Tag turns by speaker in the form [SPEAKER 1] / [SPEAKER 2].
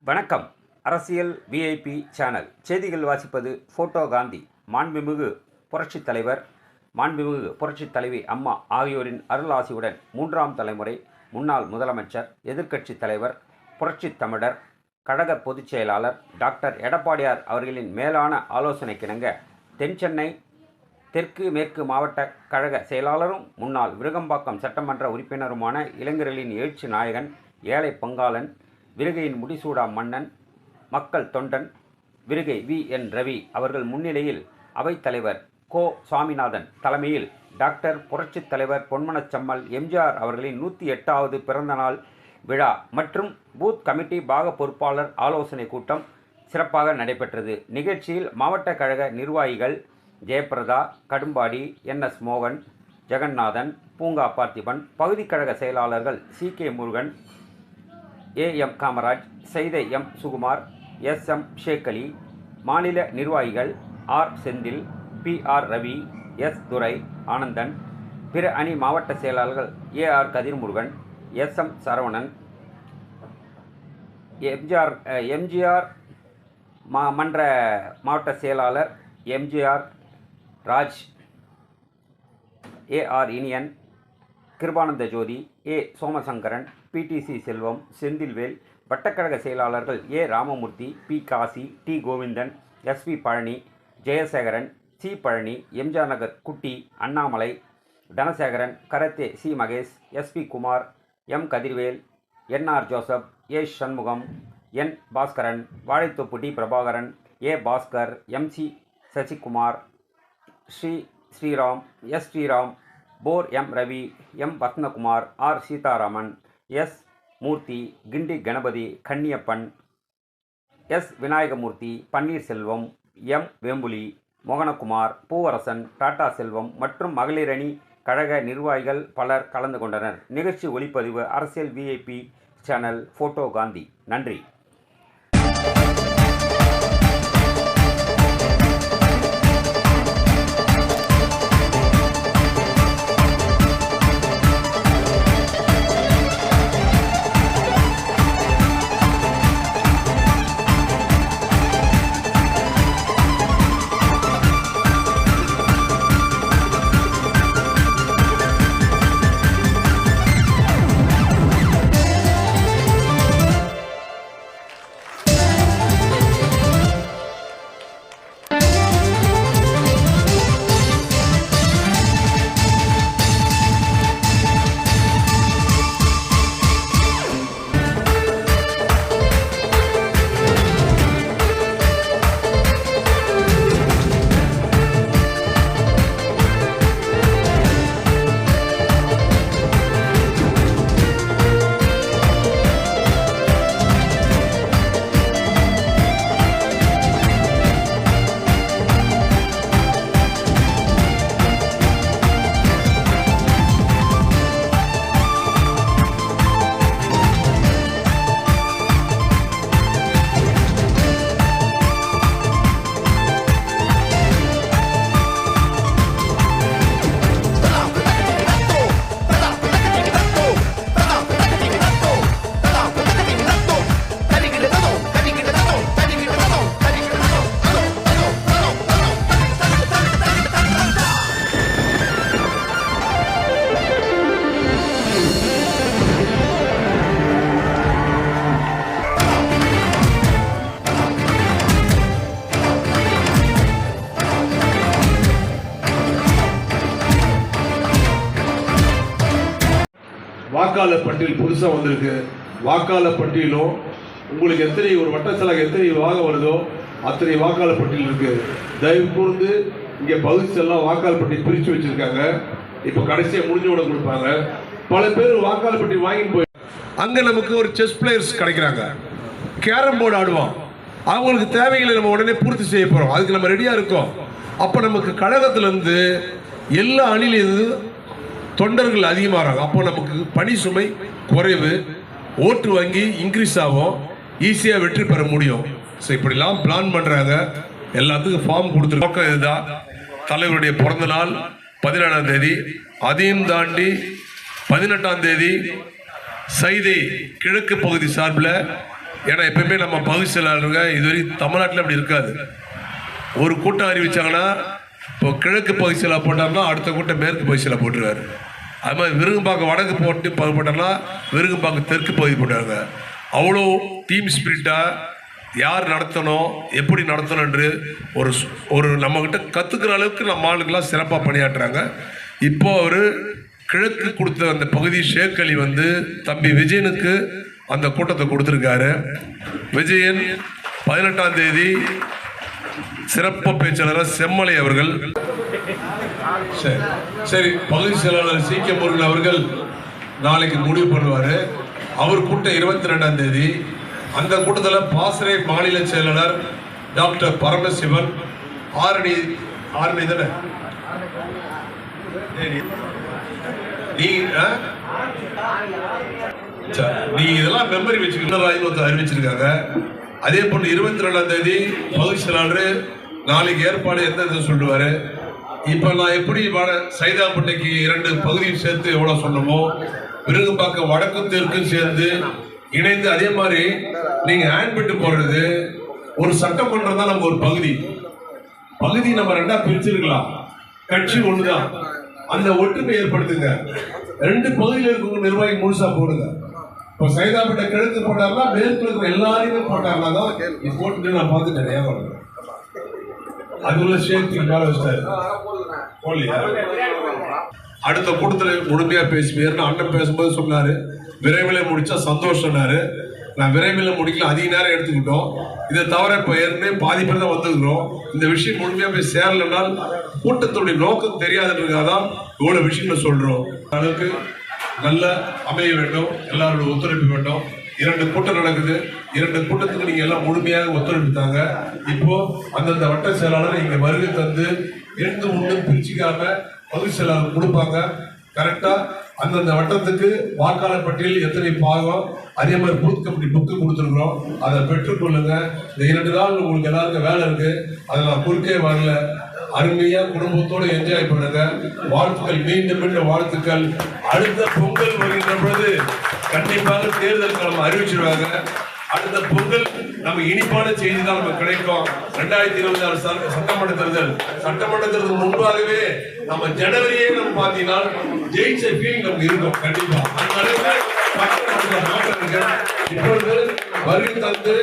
[SPEAKER 1] வணக்கம். அரசியல் VIP channel செய்திகள் வாசிப்பது போட்டோ காந்தி. மாண்புமிகு புரட்சித் தலைவர், மாண்புமிகு புரட்சித் தலைவி அம்மா ஆகியோரின் அருளாசியுடன் மூன்றாம் தலைமுறை முன்னாள் முதலமைச்சர், எதிர்க்கட்சித் தலைவர், புரட்சித் தமிழர் கழக பொதுச் செயலாளர் டாக்டர் எடப்பாடியார் அவர்களின் மேலான ஆலோசனைக்கிணங்க தென்சென்னை தெற்கு மேற்கு மாவட்ட கழக செயலாளரும் முன்னாள் விருகம்பாக்கம் சட்டமன்ற உறுப்பினருமான இளைஞர்களின் எழுச்சி நாயகன், ஏழை பங்காளன், விருகையின் முடிசூடா மன்னன், மக்கள் தொண்டன் விருகை வி.என். ரவி அவர்கள் முன்னிலையில் அவைத்தலைவர் கோ. சுவாமிநாதன் தலைமையில் டாக்டர் புரட்சித் தலைவர் பொன்மனச்செம்மல் எம்ஜிஆர் அவர்களின் 108வது பிறந்தநாள் விழா மற்றும் பூத் கமிட்டி பாக பொறுப்பாளர் ஆலோசனை கூட்டம் சிறப்பாக நடைபெற்றது. நிகழ்ச்சியில் மாவட்ட கழக நிர்வாகிகள் ஜெயபிரதா, கடும்பாடி, என்.எஸ். மோகன், ஜெகநாதன், பூங்கா பார்த்திபன், பகுதி கழக செயலாளர்கள் CK. Murugan, AM. Kamaraj, Saidai M. Sukumar, SM. Sheikh Ali, மாநில நிர்வாகிகள் R. Senthil, PR. Ravi, S. Durai, Anandan, பிற அணி மாவட்ட செயலாளர்கள் AR. Kathirmurugan, SM. Saravanan, MGR மன்ற மாவட்ட செயலாளர் MGR Raj, AR. Iniyan, Kirubananda Jothi, A. Somasankaran, PTC. Selvam, Senthilvel, வட்டக்கழக செயலாளர்கள் A. Ramamoorthy, P. Kasi, T. Govindan, SP. Palani, Jayasekaran, C. Palani, MGR Nagar Kutty, Annamalai, Dhanasekaran, karate C. Mahesh, SP. Kumar, M. Kathirvel, NR. Joseph, A. Shanmugam, N. Baskaran, Vazhaithoppu T. Prabhakaran, A. Baskar, MC. Sasikumar, Sriram, S. Sriram, போர் M. Ravi, M. Padmakumar, R. Seetharaman, S. Moorthy, Guindy Ganapathi, Kanniyappan, S. Vinayagamoorthy, Panneerselvam, M. Vembuli, Mohanakumar, Poovarasan, Tata Selvam மற்றும் மகளிரணி கழக நிர்வாகிகள் பலர் கலந்து கொண்டனர். நிகழ்ச்சி ஒளிப்பதிவு அரசியல் விஐபி சேனல் போட்டோ காந்தி. நன்றி.
[SPEAKER 2] வாக்காளர் பட்டியல் புதுசாக வந்திருக்கு. வாக்காளர் பட்டியலும் உங்களுக்கு எத்தனை ஒரு வட்டச்சலாக எத்தனை வாகம் வருதோ அத்தனை வாக்காளர் பட்டியல் இருக்கு. தயவு கூர்ந்து இங்கே பகுதிச்செல்லாம் வாக்காளர் பட்டியல் பிரித்து வச்சிருக்காங்க. இப்போ கடைசியாக முடிஞ்சோட கொடுப்பாங்க. பல பேர் வாக்காளர் பட்டியல் வாங்கிட்டு போய் அங்கே நமக்கு ஒரு செஸ் பிளேயர்ஸ் கிடைக்கிறாங்க, கேரம் போர்டு ஆடுவோம். அவங்களுக்கு தேவைகளை நம்ம உடனே பூர்த்தி செய்ய போகிறோம். அதுக்கு நம்ம ரெடியாக இருக்கோம். அப்போ நமக்கு கழகத்திலேருந்து எல்லா அணிலேருந்து தொண்டர்கள் அதிகமாகிறாங்க. அப்போ நமக்கு பணி சுமை குறைவு, ஓட்டு வங்கி இன்க்ரீஸ் ஆகும், ஈஸியாக வெற்றி பெற முடியும். ஸோ இப்படிலாம் பிளான் பண்ணுறாங்க. எல்லாத்துக்கும் ஃபார்ம் கொடுத்துருக்கோம். இதுதான் தலைவருடைய பிறந்த நாள் 17ஆம் தேதி. அதையும் தாண்டி 18ஆம் தேதி சைதை கிழக்கு பகுதி சார்பில் ஏன்னா எப்பயுமே நம்ம பகுதி செயலாளருங்க இதுவரைக்கும் தமிழ்நாட்டில் அப்படி இருக்காது. ஒரு கூட்டம் அறிவிச்சாங்கன்னா இப்போ கிழக்கு பகுதி செயலாளர் போட்டார்னா அடுத்த கூட்டம் மேற்கு பகுதி செயலாளர் போட்டுருவாரு. அது மாதிரி விருகம்பாக்கம் வடக்கு போட்டார்னா விருகம்பாக்கம் தெற்கு பகுதி போட்டாங்க. அவ்வளோ டீம் ஸ்பிரிட்டாக யார் நடத்தணும் எப்படி நடத்தணும் என்று ஒரு நம்மக்கிட்ட கற்றுக்கிற அளவுக்கு நம்ம ஆளுக்கெல்லாம் சிறப்பாக பணியாற்றுறாங்க. இப்போ அவர் கிழக்கு கொடுத்த அந்த பகுதி ஷேக் அலி வந்து தம்பி விஜயனுக்கு அந்த கூட்டத்தை கொடுத்துருக்காரு. விஜயன் 18ஆம் தேதி சிறப்பு பேச்சாளர் செம்மலை அவர்கள், சரி பகுதி செயலாளர் சீக்கிய முருகன் அவர்கள் நாளைக்கு முடிவு பண்ணுவார். அவர் கூட்டம் 22ஆம் தேதி. அந்த கூட்டத்தில் பாசறை மாநில செயலாளர் டாக்டர் பரமசிவன், ஆரணி தானே நீ இதெல்லாம் மெமரி வச்சுக்க அறிவிச்சிருக்காங்க. அதே போன்று 22ஆம் தேதி பகுதி செயலாளர் நாளைக்கு ஏற்பாடு எந்த சொல்லுவாரு. இப்ப நான் எப்படி சைதாப்பட்டைக்கு 2 பகுதியும் சேர்த்து எவ்வளவு சொன்னமோ விருகம்பாக்கம் வடக்கும் தெற்கும் சேர்ந்து இணைந்து அதே மாதிரி நீங்க ஹேண்ட்பிட்டு போடுறது ஒரு சட்டமன்றம் தான். நம்ம ஒரு பகுதி நம்ம 2ஆ பிரிச்சிருக்கலாம். கட்சி ஒண்ணுதான். அந்த ஒற்றுமை ஏற்படுத்துங்க. 2 பகுதியில் இருக்கிற நிர்வாகி முழுசா போடுங்க. இப்போ சைதாப்பேட்டை கிழக்கு போட்டாருன்னா மேற்கு இருக்கிற எல்லாரையுமே போட்டாருன்னா தான் போட்டு நான் பார்த்து நிறைய வருது. அதுல சேர்த்து மேல வச்சிட்டாரு. அடுத்த கூட்டத்தில் முழுமையா பேசுவேன். அண்ணன் பேசும்போது சொன்னாரு விரைவில் முடிச்சா சந்தோஷம்னாரு. நான் விரைவில் முடிக்கல, அதிக நேரம் எடுத்துக்கிட்டோம். இதை தவிர இப்போ ஏற்கனவே பாதி பேர் தான் வந்துருக்கிறோம். இந்த விஷயம் முழுமையாக போய் சேரலைனால் கூட்டத்துடைய நோக்கம் தெரியாதுன்றதுக்காக இவ்வளோ விஷயங்களை சொல்றோம். அளவுக்கு நல்ல அமைய வேண்டும், எல்லாரோட ஒத்துழைப்பு வேண்டும். 2 கூட்டம் நடக்குது. 2 கூட்டத்துக்கு நீங்க எல்லாம் முழுமையாக ஒத்துழைப்புத்தாங்க. இப்போ அந்தந்த வட்ட செயலாளர் இங்க வருகை தந்து 2 1 பிரிச்சுக்காம பகுதி செயலாளர் கொடுப்பாங்க. கரெக்டா அந்தந்த வட்டத்துக்கு வாக்காளர் பட்டியல் எத்தனை பாகம், அதே மாதிரி பூத் கமிட்டி புக்கு கொடுத்துருக்குறோம். அதை பெற்றுக்கொள்ளுங்க. இந்த 2 நாள் உங்களுக்கு எல்லாருக்கும் வேலை இருக்கு. அதை நான் குறுக்கே வரல. அருமையா குடும்பத்தோடு என்ஜாய் பண்ணுங்க. வாழ்த்துக்கள், மீண்டும் மீண்டும் வாழ்த்துக்கள். அடுத்த பொங்கல் வருகின்ற பொழுது கண்டிப்பாக தேர்தல் கிழமை அறிவிச்சிருவாங்க. அடுத்த பொங்கல் நம்ம இனிப்பான செய்தி தான் நமக்கு கிடைக்கும். 2026 சட்டமன்ற தேர்தல் முன்பாகவே நம்ம ஜனவரியே நம்ம பார்த்தீங்கன்னா ஜெயிச்ச ஃபீலிங் நமக்கு இருக்கும். கண்டிப்பா அந்த அளவுக்கு இப்பொழுது வருகை தந்து